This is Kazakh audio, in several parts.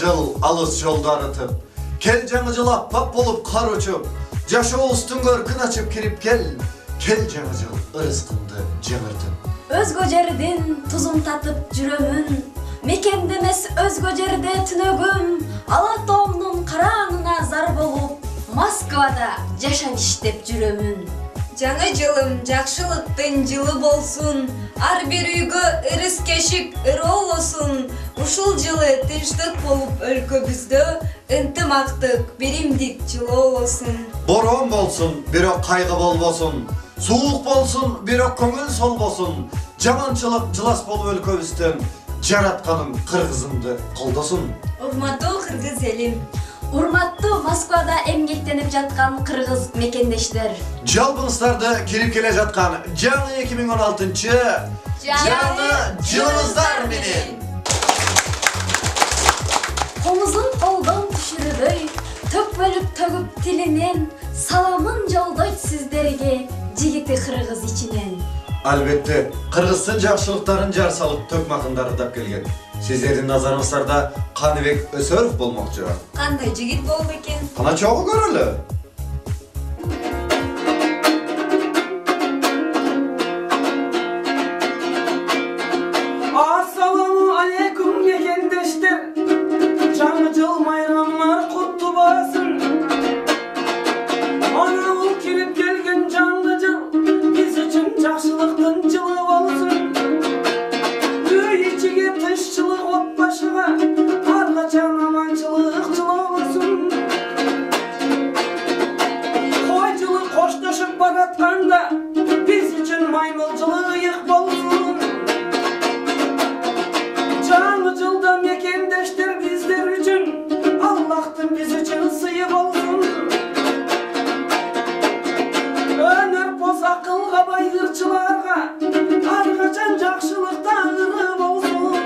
кыл алыс жолдар ытып. Кел жаңы жыл аппак болуп кар учуп, жашообуздун көркүн ачып кирип кел. Кел жаңы жыл ырыскыңды жаңыртып. Өзгө жердин тузун татып жүрөмүн, мекендемес өзгө жерде түнөгүм. Ала тоомдун караанына зар болуп, Москвада жашап иштеп жүрөмүн. Жаңы жылым жакшылыктын жылы болсун, ар бир үйгө ырыс кешик ыролосун. Ушул жылы тынчтык болуп өлкөбүздө, ынтымактык, биримдик жылы болсун. Борон болсун, бирок кайгы болбосун. Суук болсун, бирок көңүл солбосун. Жаманчылык жылас болуп өлкөбүздөн, жаратканым кыргызымды колдосун. Урматтуу кыргыз элим, Урматтуу Москвада эмгектенип жаткан кыргыз мекендештер. Жалпыңыздарды кирип келе жаткан жаңы 2016 жаңы жылыңыздар менен. Комузун колдон түшүрөдөй, төкпөлүп төгүп тилинен, саламын жолдойт сиздерге, жигити кыргыз ичинен. Албетте, кыргыздын жакшылыктарын жар салып төкмакындары дап келген. Сиздердин назарыңыздарда Каныбек Өсөров болмокчу. Кандай жигит болду экен? Кана чогуу көрөлү. Assalamu aleykum мекендештер. Жаңы жыл майрамыңар куттуу болсун. Ана бул кирип келген жаңы жыл биз үчүн жакшылыктын жылы болсун. Үй ичиге тышчылык отбашыга ар качан аманчылык жылы болсун. Кой жылы коштошуп баратканда биз үчүн маймылчылык ыйык болсун. Жаңы жылда мекендештер биздер үчүн Аллахтын биз үчүн сыйы болсун. Өнөр поз акылга бай ырчыларга ар качан жакшылыкта ыры болсун.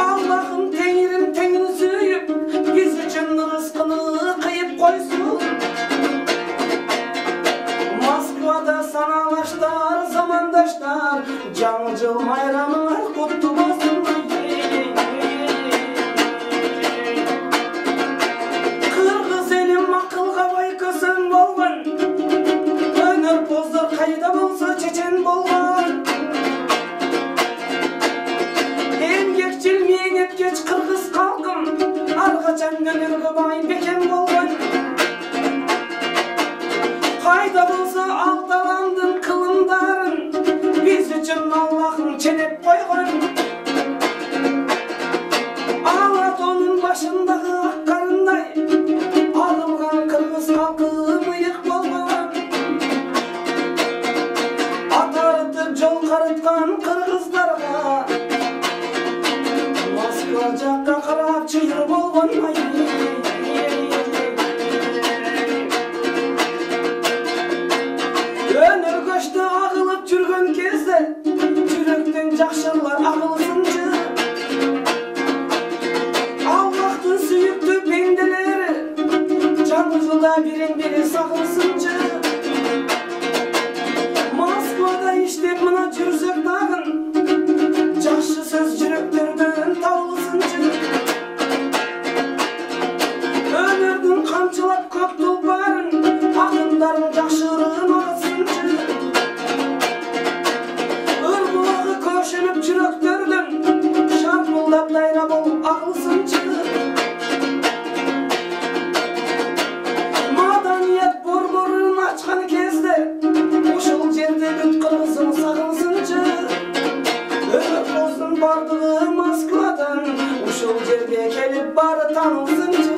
Аллахым теңирим теңин сүйүп биз үчүн ырыскыны кыйып койсун. Москвада саналаштар, замандаштар, жаңы жыл майрамыңар куттуу болсун. Кыргыз элим акылга бай көсөн болгон, өнөр поздор кайда болсо чечен болгон. Эмгекчил мээнеткеч кыргыз калкым ар качан өнөргө бай бекен болгон. Кайда болсо ал таламдын кылымдарын биз үчүн Аллахым ченеп койгон. Ала тоонун башындагы ак карындай алылган кыргыз калкы мыйык болгон. Ат арытып жол карыткан кыргыздарга Москва жакка карап чыйыр болгон. Өнөр көштө агылып жүргөн кезде жүрөктөн жакшылар агылсынчы. Аллахтын сүйүктүү пенделери жаңы жылда бирин бири сагылсынчы. Москвада иштеп мына жүрсөк дагы жакшы сөз жүрөктөрдөн табылсынчы. Өнөрдүн камчылап көп тулпарын акындарын жакшы ырын алсынчы. Ырбулагы көшүнүп жүрөктөрдөн шарпылдап дайра болуп агылсынчы. Маданият борборун ачкан кезде ушул жерде бүт кыргызым сагылсынчы. Өнөр поздун бардыгы Москвадан ушул жерге келип бары таанылсынчы.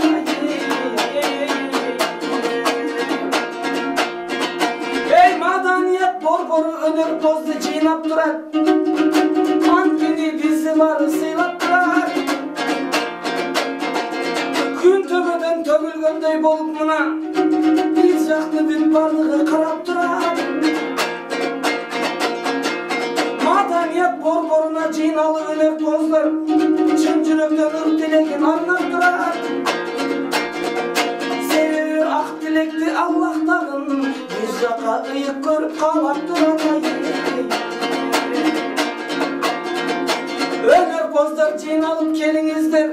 Маданият борбору өнөр позду жыйнап турат. Анткени бизди баары сыйлап турат. Күн төбөдөн төгүлгөндөй болуп мына биз жакты бүт бардыгы карап турат. Маданият борборуна жыйналып өнөр поздор чын жүрөктөн ыр тилегин арнап турат. Себеби ак тилекти Аллах дагы биз жакка ыйык көрүп каалап турат. Өнөр поздор Кыздар жиналып келиңиздер.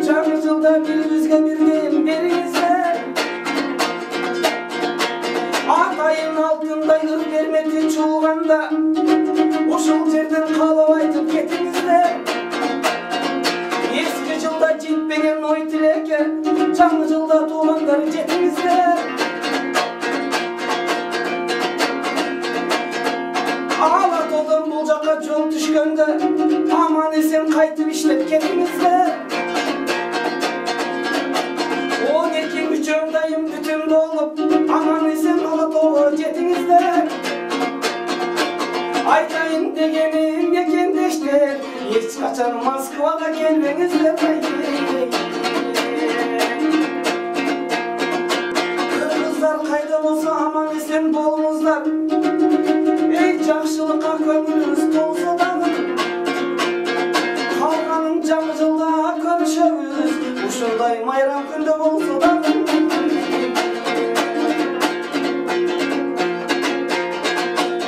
Жаңы жылда бирибизге бирден бериңиздер. Атайын алтындай ыр бермети чуулганда ушул жерден калып айтып кетиңиздер. Эски жылда жетпеген ой тилекке жаңы жылда туугандар жетиңиздер. Алатоодон бул жакка жол түшкөндө аман эсен кайтып иштеп кетиңиздер. 12 айым бүтүн болуп аман эсен Алатоого жетиңиздер. Айтайын дегеним мекендештер, эч качан Москвага келбеңиздер. Кыргыздар кайда болсо аман эсен болуңуздар. Эй жакшылыкка көңүлүңүз толсо дагы, калганын жаңы жылда көрүшөбүз. Ушундай майрам күндө болсо дагы.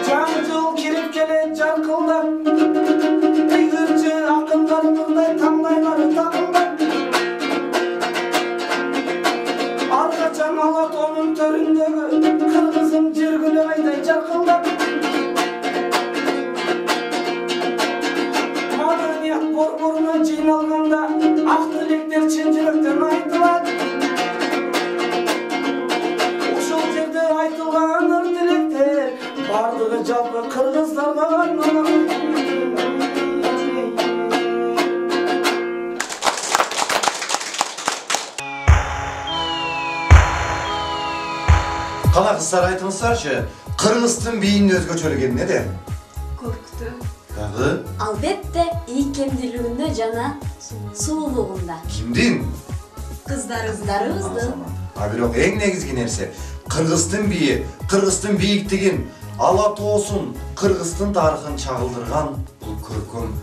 Жаңы жыл кирип келет жаркылдап, эй ырчы акындарымыздай таңдайлары такылдап. Ар качан Алатоонун төрүндөгү кыргызым жүргүлө айдай жаркылдап. Маданият борборуна жыйналганда ак тилектер чын жүрөктөн айтылат. Ушул жерде айтылган ыр тилектер бардыгы жалпы кыргыздарга арналган. Кана кыздар айтыңыздарчы, кыргыздын бийинин өзгөчөлүгү эмнеде? Көрктү. Дагы? Албетте ийкемдүүлүгүндө жана сулуулугунда. Кимдин? Кыздарыбыздын. А бирок эң негизги нерсе кыргыздын бийи, кыргыздын бийиктигин, Алатоосун, кыргыздын тарыхын чагылдырган бул көркөм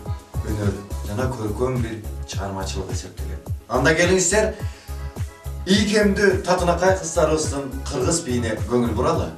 өнөр жана көркөм бир чыгармачылык эсептелет. Анда келиңиздер, ийкемдүү татынакай кыздарыбыздын кыргыз бийине көңүл буралы.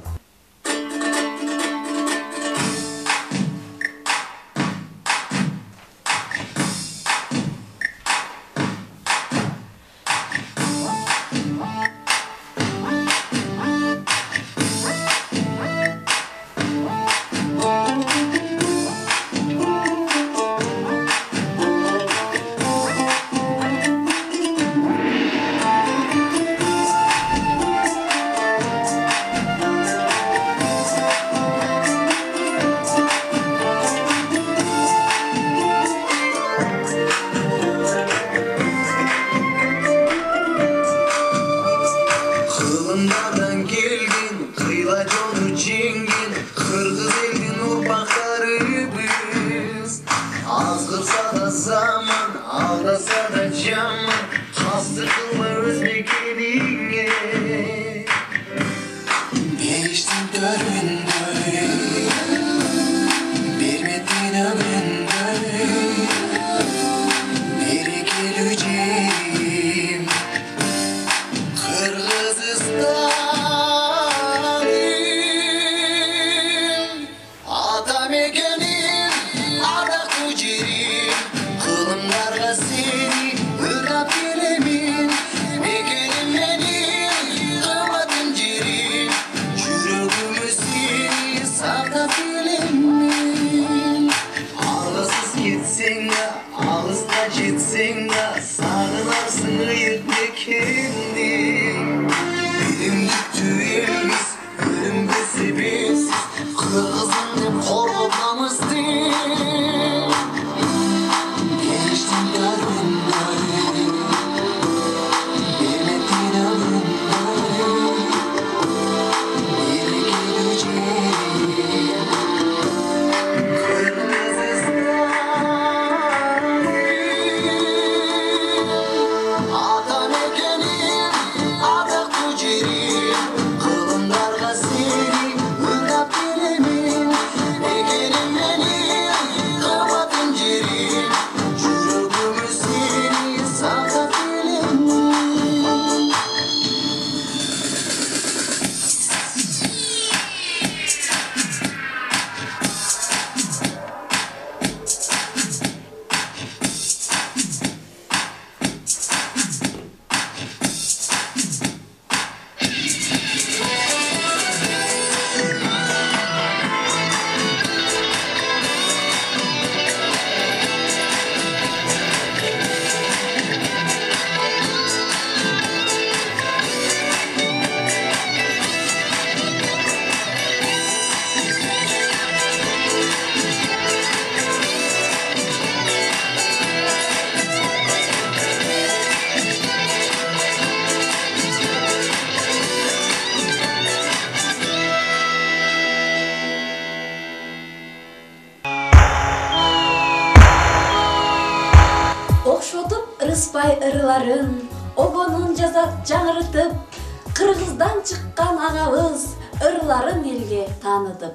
Sağlarsın ıyık mekindi. Benim ырыларын, обонун жазат жаңыртып, Кыргыздан чыккан агабыз ырларын элге таанытып.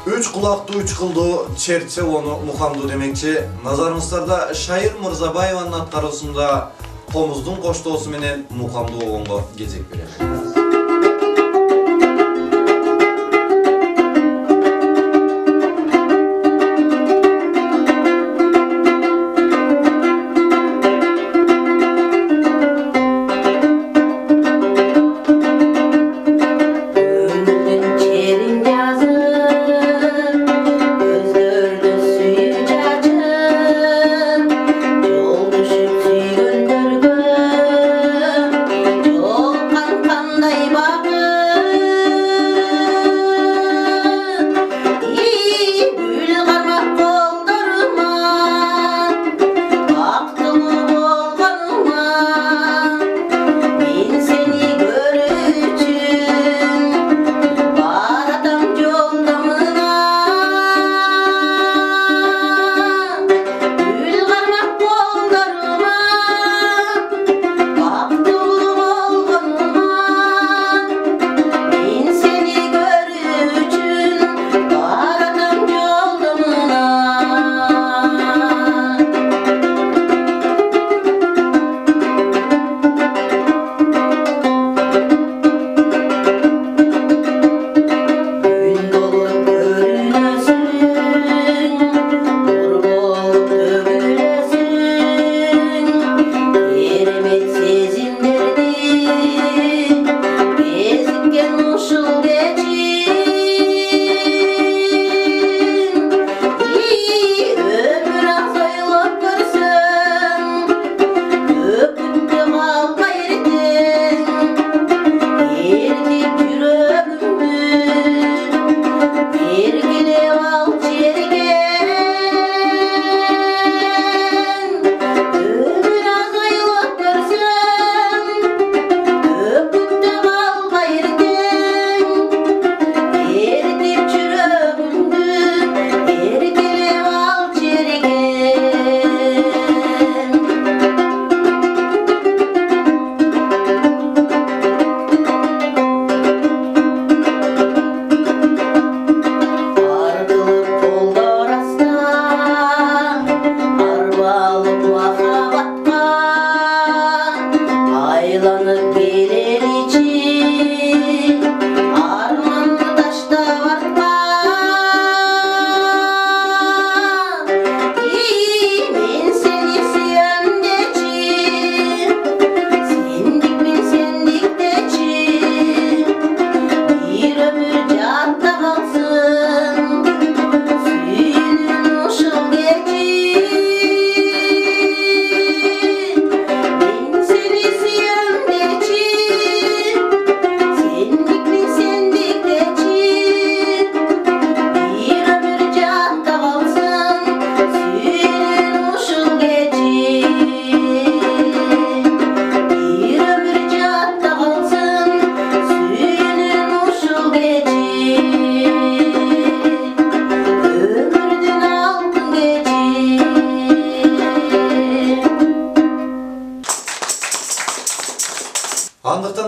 Üç kulaklı üç kıldı çerçe onu muhamdu demekçi. Nazarınızlarda Şair Mırzabayeva'nın atkarısında Komuzdun koştuğusu menen muhamdu oğonga gezek verelim. Qanday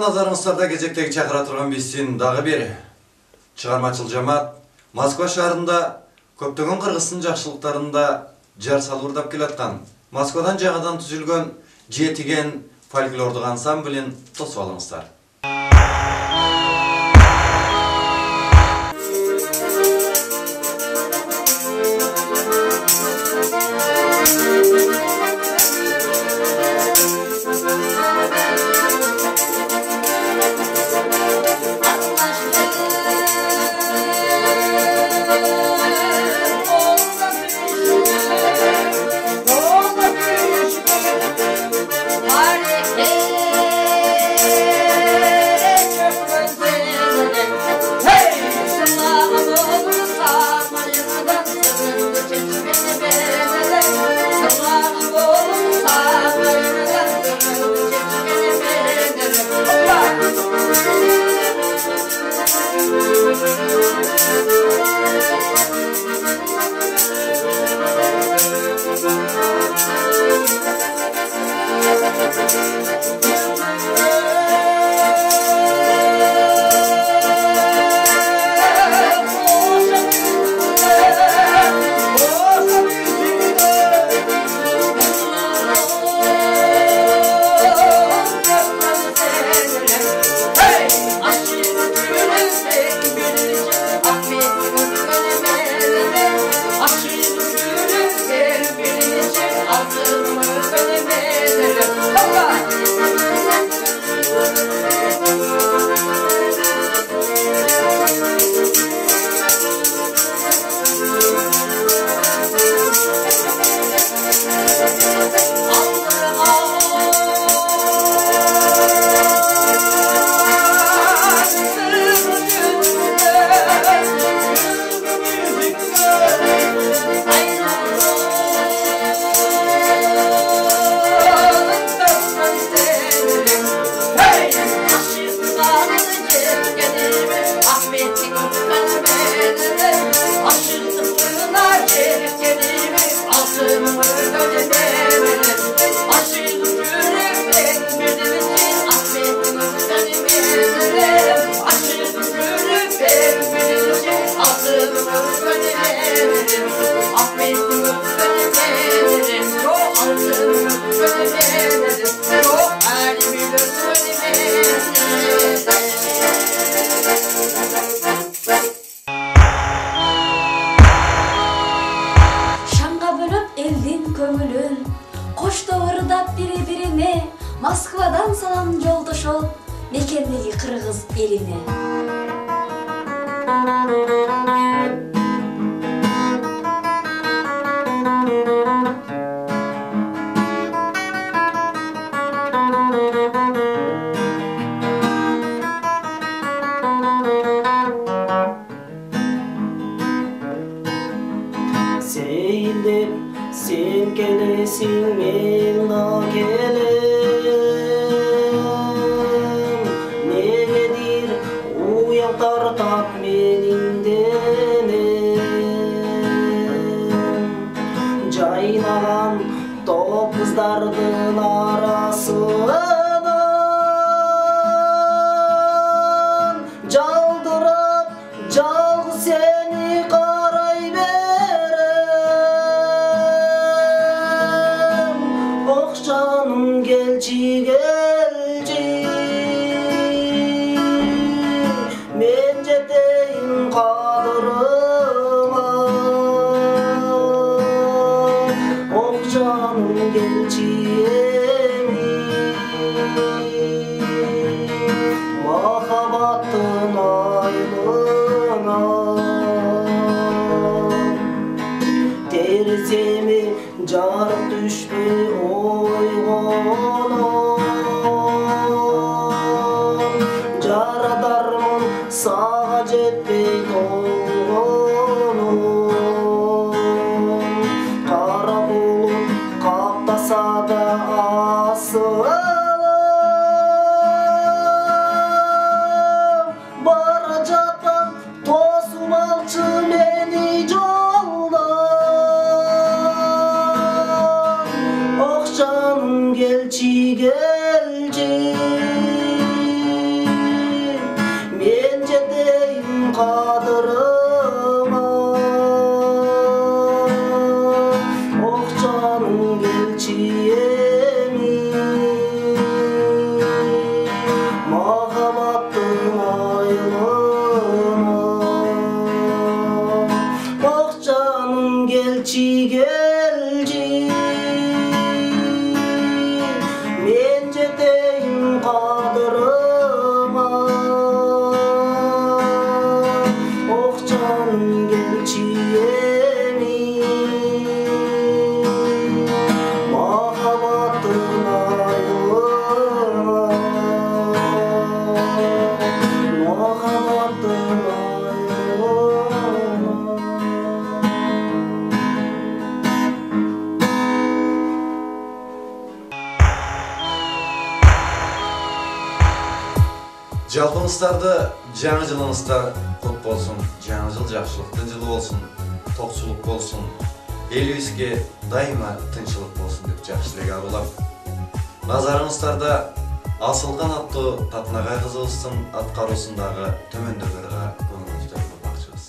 назарыңыздарда кезектеги чакыра турган биздин дагы бир чыгармачыл жамаат Москва шаарында көптөгөн кыргыздын жакшылыктарында жар салып ырдап келаткан Москвадан жаңадан түзүлгөн жетиген фольклордук ансамблин тосуп алыңыздар. Москвадан салам жолдошот мекендеги кыргыз элине. Сейілдеп сен келесің, мен да келем. Негедир уяң тартат менің денем. Жайнаған топ қыздардың арасынан жалдырап жалғыз сені қарай берем. Ох жаным келчи келчи, мен жетейін қадырыма. Ох жаным келчи махаббаттын айлына. Тереземе жарық түшпей ойғанам, жарадармын саға жетпей толғаным. Қара бұлт қаптаса да асылым, бара жатам тосып алчы мени жолдан. Ох келчи мен жетейин кадырыма ох жаным келчи эми махаббаттын айылына махаббаттын айылына Жалпыңыздарды жаңы жылыңыздар құт болсын, жаңы жыл жақсылықтың жылы болсын, тоқсылық болсын, елімізге дайыма тыншылық болсын деп жақсы тілек арулап. Назарыңыздарда асылған атты татынағай қызылыстың атқарусындағы төмендегілерге көңіліңізді бұрмақшымыз.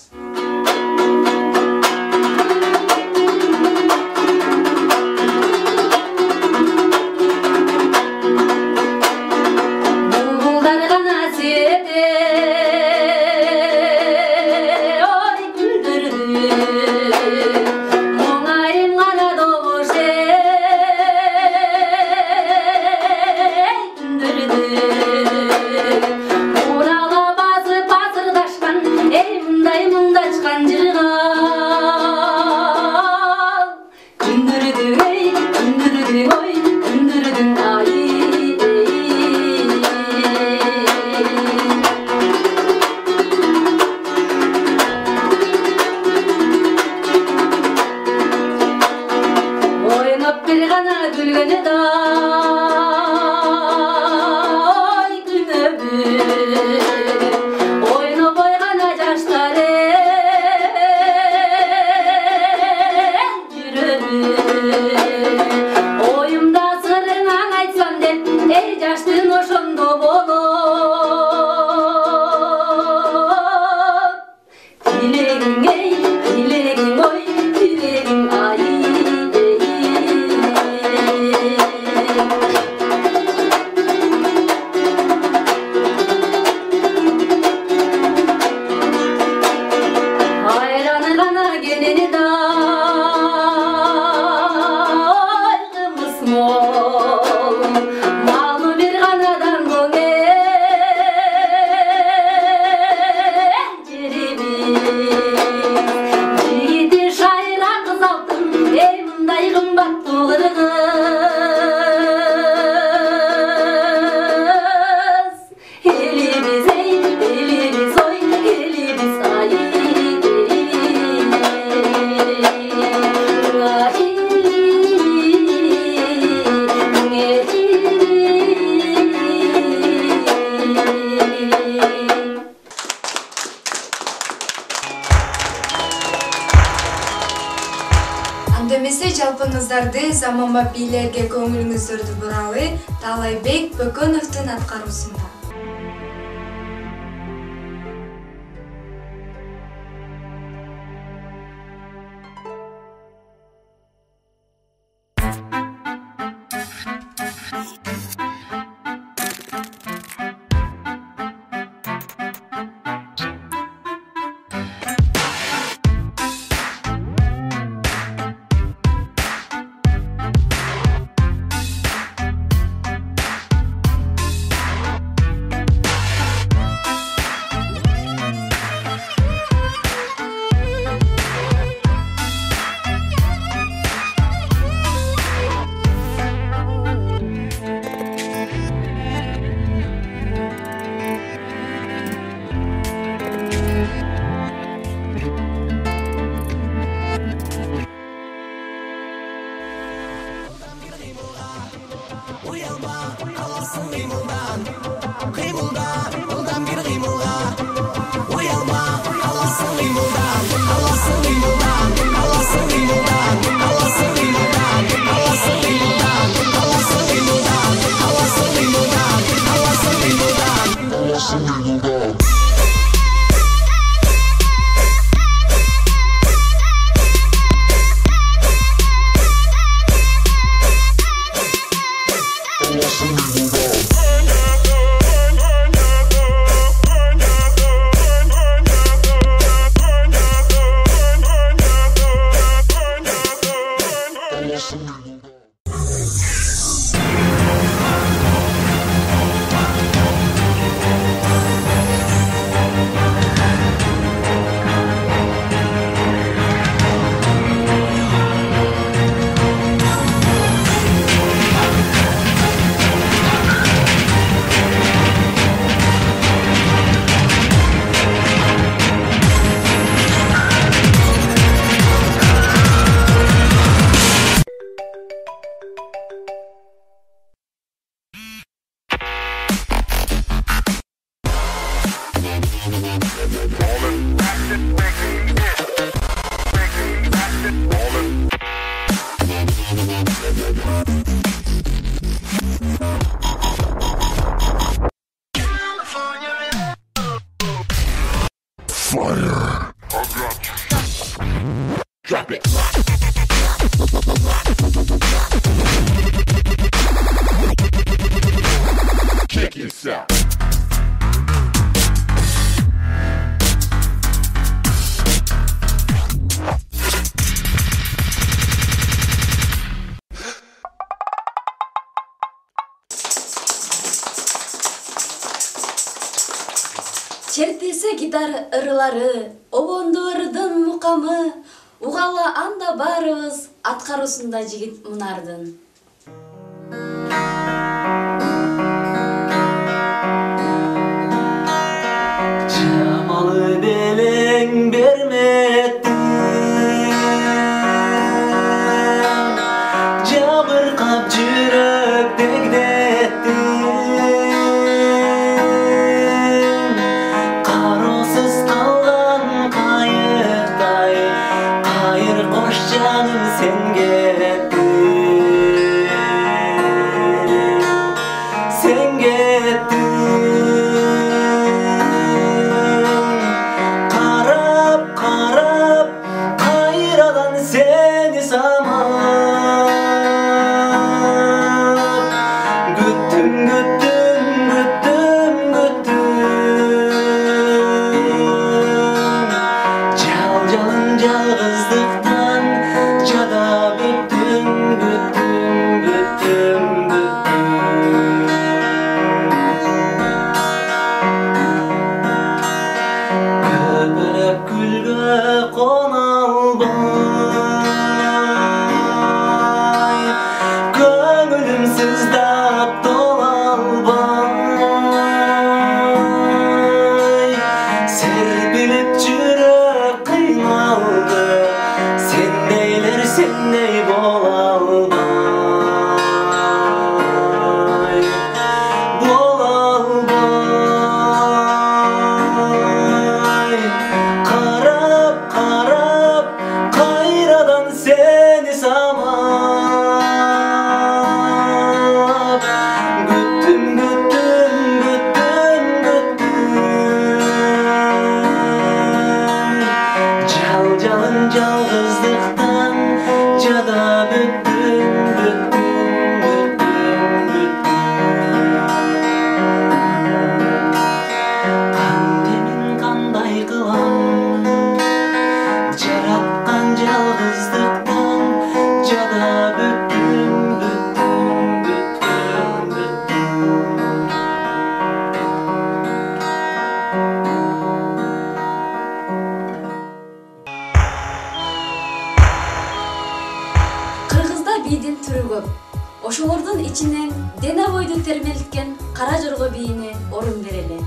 Бұлбұлдар ғана сүйеді, ой күлдірді. Мұңайым ғана добушы, күндірді. Орала басып асырдашқан, ей мұндай мұңдашқан жырға. Күндірді, ей күндірді, ой күндірдің ай. Ойнап бір ғана күлгені да ой күнөбү. Ойнап ойғана жаштары жүрөбү. Ойымда сырыңан айтсам деп, ей жаштын ошондо болот. Тілегің ей, тілегің ой, тілегің ай. Айраны ғана келені да ой қымыз мол. Малы бір ғанадан көңел жеребіз. Жігіті шайра қыз алтын, ей мұндай қымбатты қыз. Еліміз ей, еліміз ой, еліміз ай. Андемесе жалпыңыздарды заманба бийлерге көңүлүңүздөрдү буралы Таалайбек Бөкөновдун аткаруусунда. Drop it. Check this out. Чертилсе гитар ырылары, обонду ырдын мукамы, угала анда барыбыз, аткарусунда жигит мунардын. Çamalı beleng bermettin, jabırkap jürek degdettin. Karosuz kalgan kayıkтай, kayır koş canım sen gettin. Sen gettin. Seni samap güttüm güttüm güttüm güttüm Jalın жалғыздықтан жада büttüm güttüm güttüm Köpürek gülge konalbay Gönlüm sızdap dolalbay Serpilip jürek kıynaldı Sendeyler sendey bolalbay Bolalbay Karap karap kayradan seni samap Güttüm güttüm güttüm güttüm Jalın жалғыздықтан жада büttüm büttüm Kandemin kanday kılam Жаратқан жалғыздықтан жада büttüm büttüm Кыргызда бийдин түрү көп. Ошолордун ичинен дене бойду термелткен кара жорго бийине орун берели.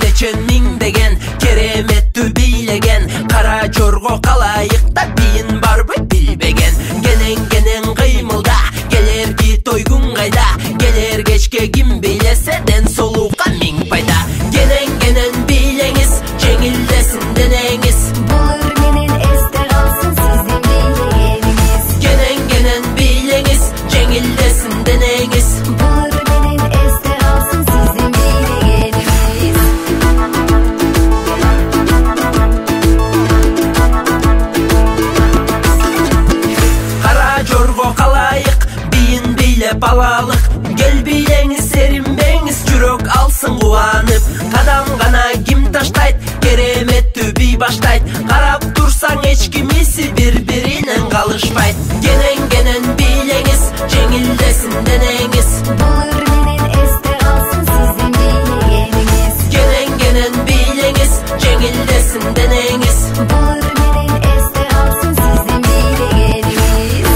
Neçen mingdegen keremetті бийлеген Кара жорго калайыкта бийин барбы билбеген Генен кыймылда келерди тойгун кайда Келер кечке ким бийлесе ден солууга миң пайда Генен бийлеңиз жеңилдесин денеңиз Булыр менен эсте калсын сиздин бийлегениңиз Генен бийлеңиз жеңилдесин денеңиз Булыр менен эсте калсын сиздин бийлегениңиз Кара жорго калайык бийин бийлеп алалык Кел бийлеңиз серинбеңиз жүрөк алсын кубанып Кадам гана ким таштайт кереметтүү бий баштайт Карап турсаң эч кимиси бири-биринен калышпайт Генен бийлеңиз жеңилдесин денеңиз Булыр менен эсте калсын сиздин бийлегениңиз Генен бийлеңиз жеңилдесин денеңиз Булыр менен эсте калсын сиздин бийлегениңиз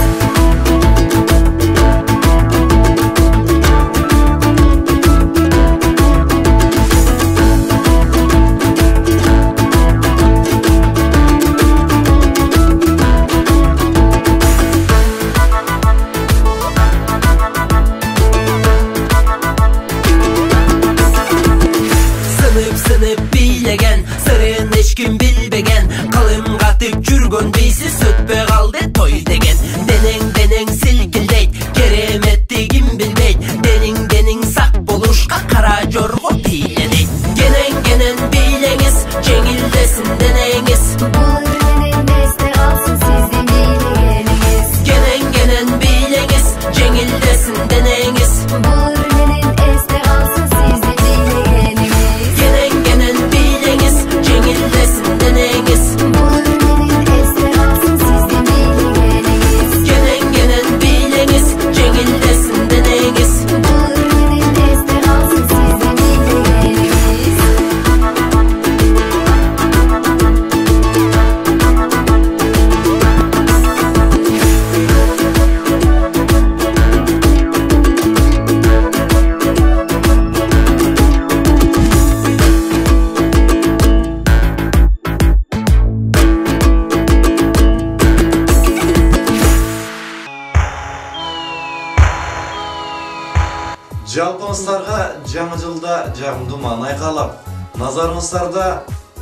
Жалпыңыздарга жаңы жылда жагымдуу маанай каалап, назарыңыздарда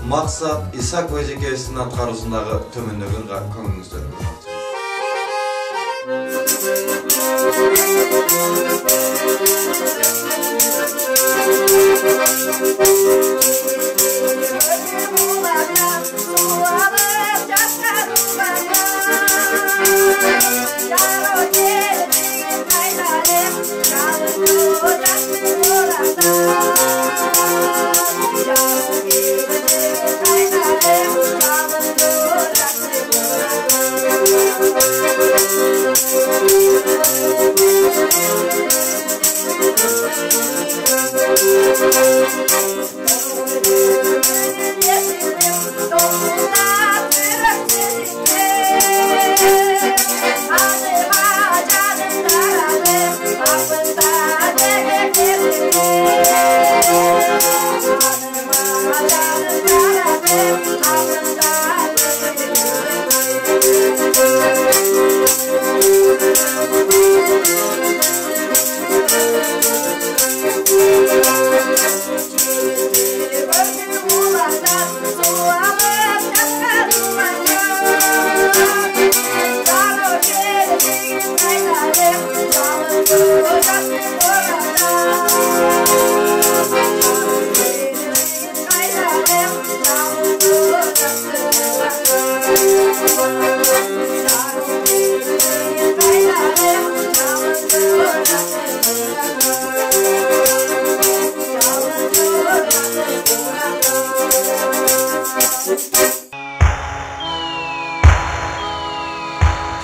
Максат Исак вазифесин аткаруусундагы төмөндөгөн көңүлүңүздөргө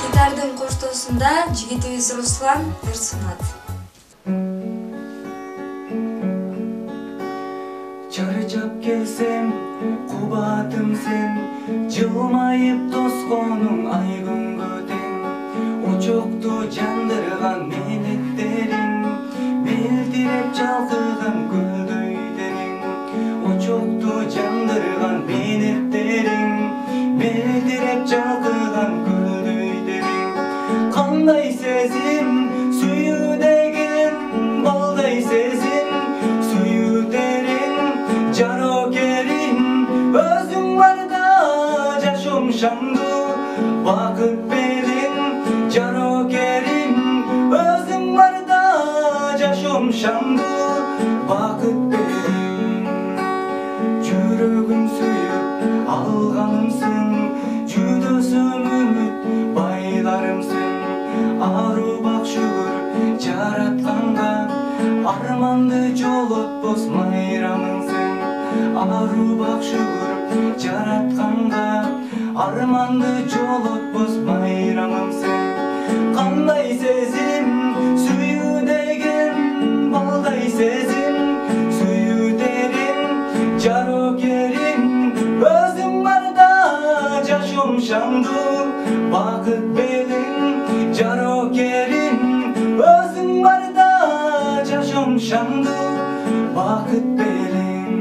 Гитардын коштоосунда жигитибиз Руслан ыр сунат. Чарчап келсем, кубатым сен, жылмайып тосконуң ай күнгө тең. Очокту жандырган мелеттериң, мелдиреп жалкыган көлдөй терең. Очокту жандырган мелеттериң, мелдиреп жалкыган көлдөй терең. Кандай сезим, сүйүү деген, балдай сезим, сүйүү терең. Жарокерим, өзүң барда жашоом шаңдуу, бакыт белең. Жарокерим, өзүң барда жашоом шаңдуу, бакыт белең. Жүрөгүм сүйүп алганымсың, жүдөсөм үмүт байларымсың. Ару бак шүгүр жаратканга, арманды жолотпос майрамыңсың. Ару бак шүгүр жаратканга, арманды жолотпос майрамыңсың. Кандай сезим, сүйүү деген, балдай сезим, сүйүү терең. Жарокерим, өзүң барда жашоом шаңдуу, бакыт белең. Жарокерим, өзүң барда жашоом шаңдуу, бакыт белең.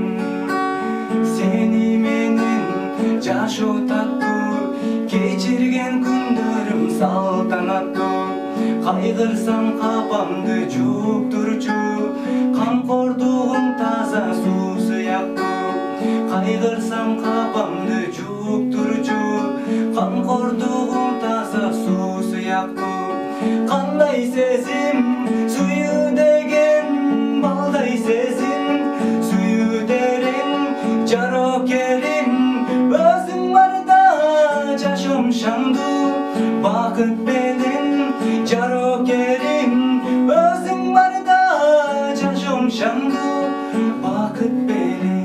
Сени менен жашоо таттуу, кечирген күндөрүм салтанаттуу. Кайгырсам капамды жууп турчу, камкордугуң таза суу сыяктуу. Кайгырсам капамды жууп турчу, камкордугуң таза суу сыяктуу. Кандай сезим, сүйүү деген, балдай сезим, сүйүү терең. Жарокерим, өзүң барда жашоом шаңдуу, бакыт белең. Жарокерим, өзүң барда жашоом шаңдуу, бакыт белең.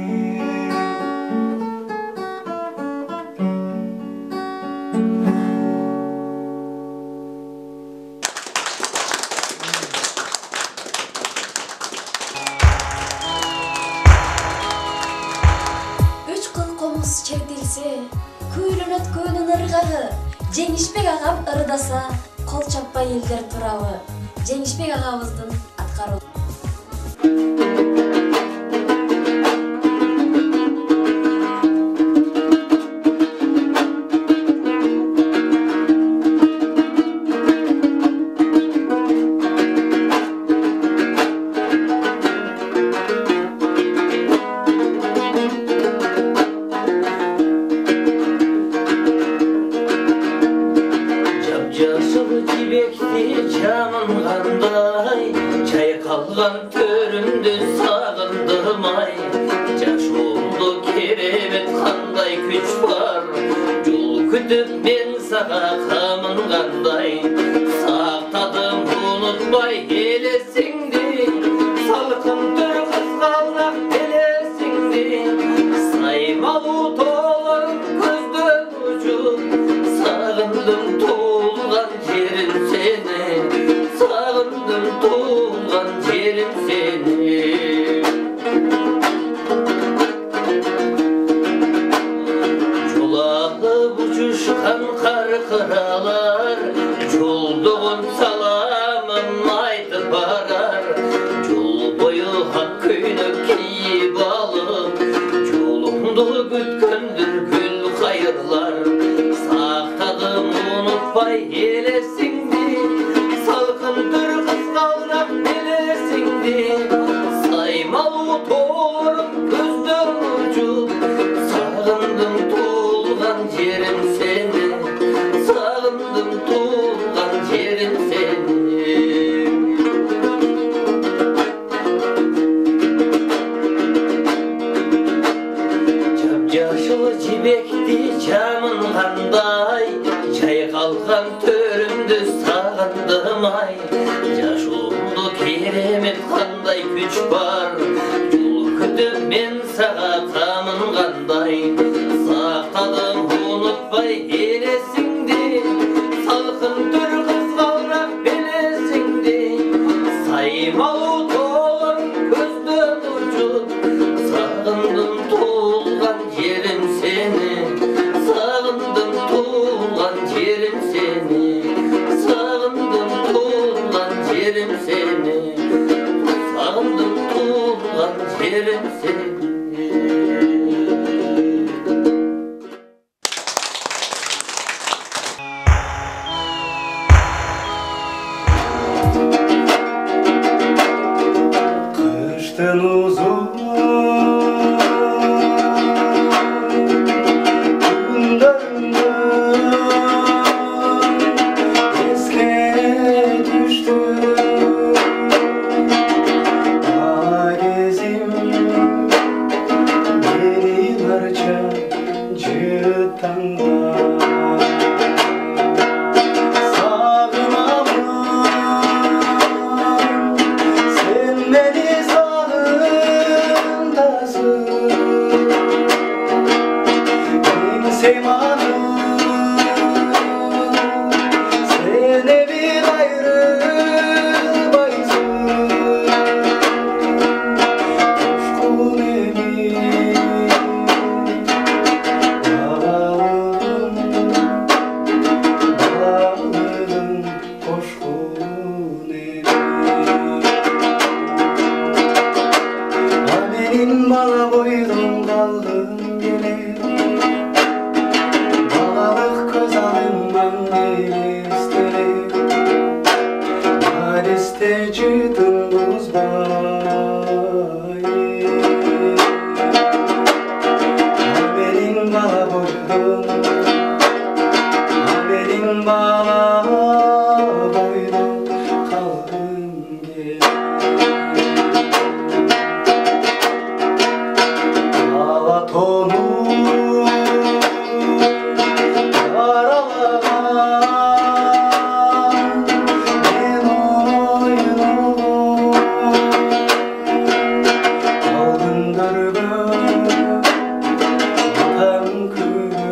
Үч кыл комуз чертилсе, күйрөн өткөнүн ыргагы. Жеңишбек агам ырдаса, кол чаппай элдер турабы. Жеңишбек агабыздын аткаруу. Жайқалған төрімді сағындым ай, жашуымды керемет қандай күш бар. Жол күтіп мен саға қамынғандай, сақтадым ұнытпай елесіңді. Салқын түр қызғалдақ елесіңді, саймалу толын көзден ұшып, сағындым туылған жерім сені, сағындым туылған жерім сені. Жолағып ұшышқан қарқыралар, жолдығын саламын айтып барар. Жол бойы ақ көйлек киіп алып, жолымды күткендір гүл қайырлар. Сақтадым ұнытпай елесіңді, салқын түр қызғалдақ елесіңді. Саймалу торым көзден ұшып, сағындым туылған жерім сені, сағындым туылған жерім сені. Жап-жасыл жібекті жамынғандай, жайқалған төрімді сағындым ай. Жашуымды керемет қандай күш бар, жол күтіп мен саға қамынғандай, сақтадым ұнытпай елесіңді, салқын түр қызғалдақ белесіңді. Саймалу толын көзден ұшып, сағындым туылған жерім сені, сағындым туылған жерім сені, сағындым туылған жерім сені, сағындым туылған жерім сені. Kıştın uzun günlerinden eske düştü Agezim beni larca cıttanda sen beni sağındasın, benim seymanım, sen bir ayrılmayısın. Coşkun emin, bağladım, coşkun emin. Benim bala boydum kaldım gele, balalık göz alımdan gelestere, hadiste cıdın buzbay. Benim bala boydum, benim bala boydum kaldım gele. Tonu karalagan ben oyunum aldın dörgün vatan köyü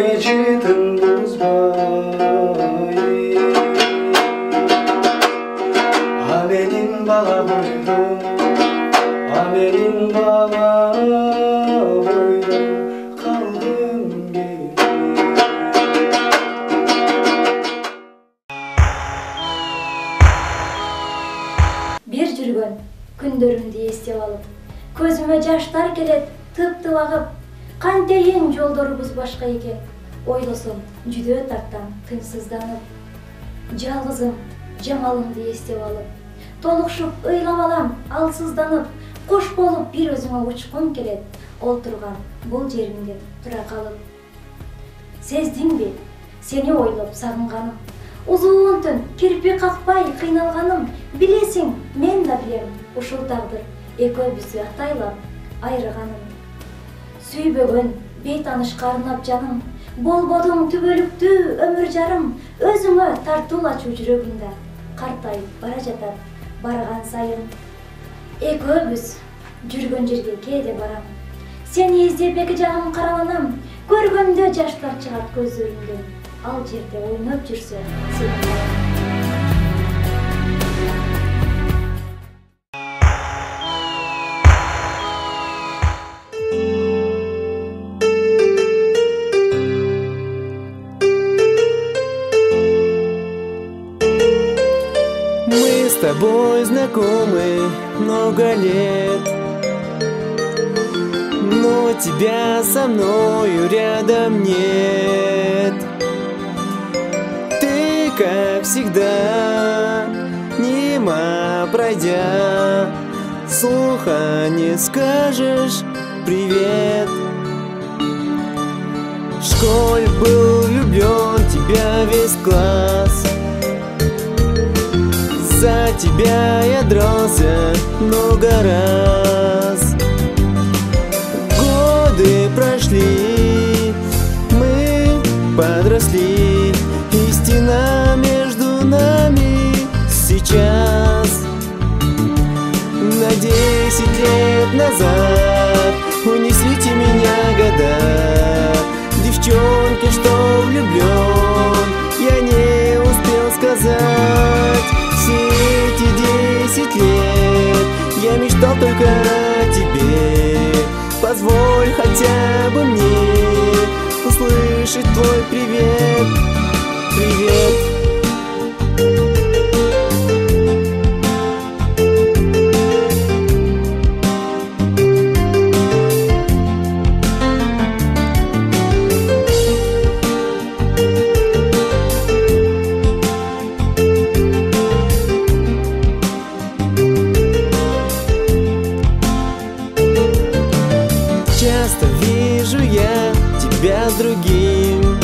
мечетін бұзбай аменин бала қойдым аменин бала қойдым қалдым Бир жүргөн күндөрүмдү эстеп алып, көзүмө жаштар келет, тып-тып агып, кантейин жолдорубуз башка экен. Ойлосом, жүдөө тартам, тынчсызданып. Жалгызым, жамалымды эстеп алып, толукшуп ыйлап алам, алсызданып, куш болуп бир өзүңө учкум келет, олтурган бул жеримде тура калып. Сездиңби, сени ойлоп сагынганым, узун түн кирпи какпай кыйналганым, билесиң, мен да билем, ушул тагдыр экөөбүздү атайлап айырганым. Сүйбөгөн, бейтаныш карынап жаным, болбодуң түбөлүктүү өмүр жарым, өзүңө тартуулачу жүрөгүмдө картайып бара жатат барган сайын. Экөөбүз жүргөн жерге кээде барам, сени издеп эки жагым караланам, көргөндө жаштар чыгат көздөрүмдөн, ал жерде ойноп жүрсө сени Мы с тобой знакомы много лет, но тебя со мною рядом нет. Ты, как всегда, мимо пройдя, слуха не скажешь привет. В школе был влюблен в тебя весь класс, за тебя я дрался много раз. Годы прошли, мы подросли, и стена между нами сейчас. На 10 лет назад унесите меня года, девчонки, что влюблен, я не успел сказать. Все эти 10 лет я мечтал только о тебе. Позволь хотя бы мне услышать твой привет, привет. Часто вижу я тебя с другим,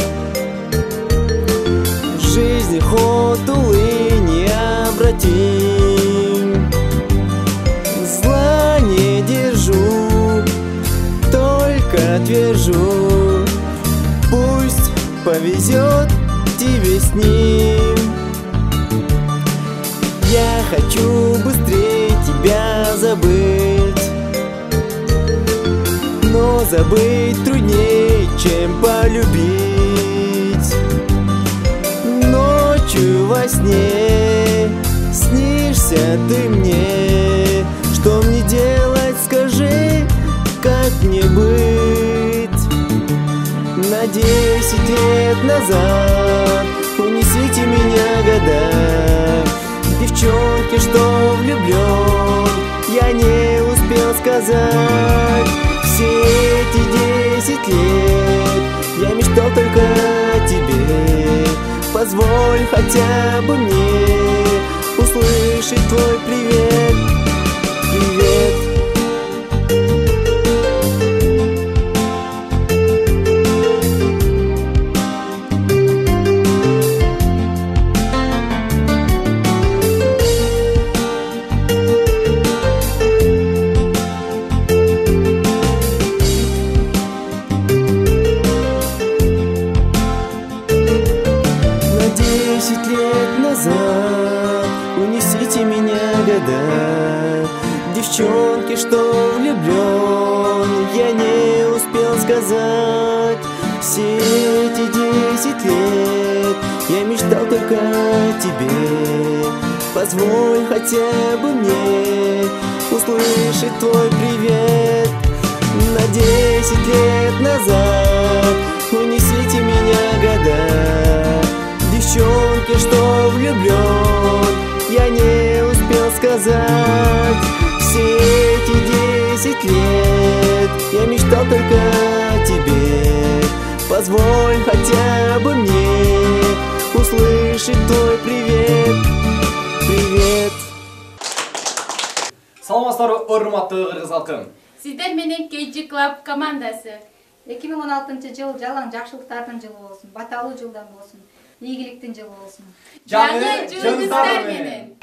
в жизни ход, увы, необратим. Зла не держу, только твержу, пусть повезет тебе с ним. Я хочу быстрее тебя забыть, но забыть труднее, чем полюбить. Ночью во сне снишься ты мне. Что мне делать, скажи, как мне быть? На 10 лет назад унесите меня года, девчонки, что влюблен, я не успел сказать. Все эти 10 лет я мечтал только о тебе. Позволь хотя бы мне услышать твой привет, привет. Унесите меня года, девчонки, что влюблен, я не успел сказать. Все эти 10 лет я мечтал только о тебе. Позволь хотя бы мне услышать твой привет. На 10 лет назад унесите меня года. Девчонке, что влюблен, я не успел сказать. Все эти 10 лет я мечтал только о тебе. Позволь хотя бы мне услышать твой привет. Привет. Саламатсыздарбы, урматтуу кыргыз халкым. Сиздер менен KG Club командасы. 2016 жыл жалаң жакшылыктардын жылы болсун, баталуу жылдар болсун, ийгиликтин жылы болсун. Жаңы жылыңыздар менен.